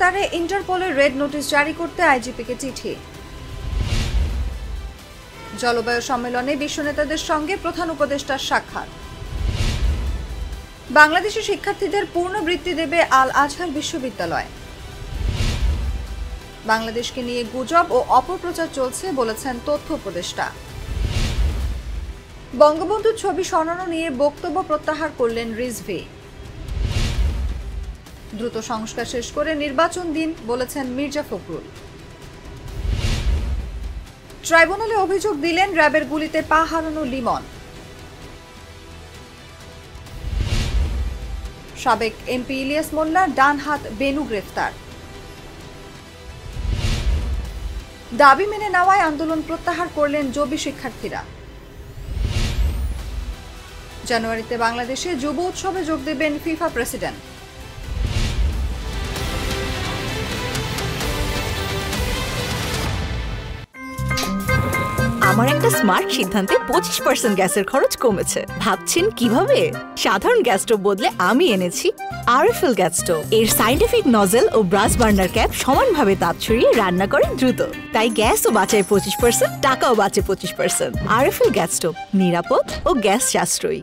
গ্রেফতারে ইন্টারপোলের red notice জারি করতে আইজিপিকে চিঠি। জলবায়ু সম্মেলনে বিশ্ব নেতাদের সঙ্গে প্রধান উপদেষ্টার সাক্ষাৎ। বাংলাদেশি শিক্ষার্থীদের পূর্ণ বৃত্তি দেবে আল আজহার বিশ্ববিদ্যালয়। বাংলাদেশকে নিয়ে গুজব ও অপপ্রচার চলছে বলেছেন তথ্য উপদেষ্টা। বঙ্গবন্ধুর ছবি সরানো নিয়ে বক্তব্য প্রত্যাহার করলেন রিজভী। দ্রুত সংস্কার শেষ করে নির্বাচন দিন বলেছেন মির্জা ফখরুল। ট্রাইব্যুনালে অভিযোগ দিলেন র্যাবের গুলিতে পা হারানো লিমন। সাবেক এমপি ইলিয়াস মোল্লার ডান হাত বেনু গ্রেফতার। দাবি মেনে নেওয়ায় আন্দোলন প্রত্যাহার করলেন জবি শিক্ষার্থীরা। জানুয়ারিতে বাংলাদেশে যুব উৎসবে যোগ দেবেন ফিফা প্রেসিডেন্ট। আমার একটা স্মার্ট সিদ্ধান্তে 25% গ্যাসের খরচ কমেছে। ভাবছেন কিভাবে? সাধারণ গ্যাস স্টোভ বদলে আমি এনেছি আরএফএল গ্যাস স্টোভ। এর সাইন্টিফিক নজল ও ব্রাস বার্নার ক্যাপ সমানভাবে তাপ ছড়িয়ে রান্না করে দ্রুত, তাই গ্যাসও বাঁচায় 25%, টাকাও বাঁচে 25%। আরএফএল গ্যাস স্টোভ নিরাপদ ও গ্যাস সাশ্রয়ী।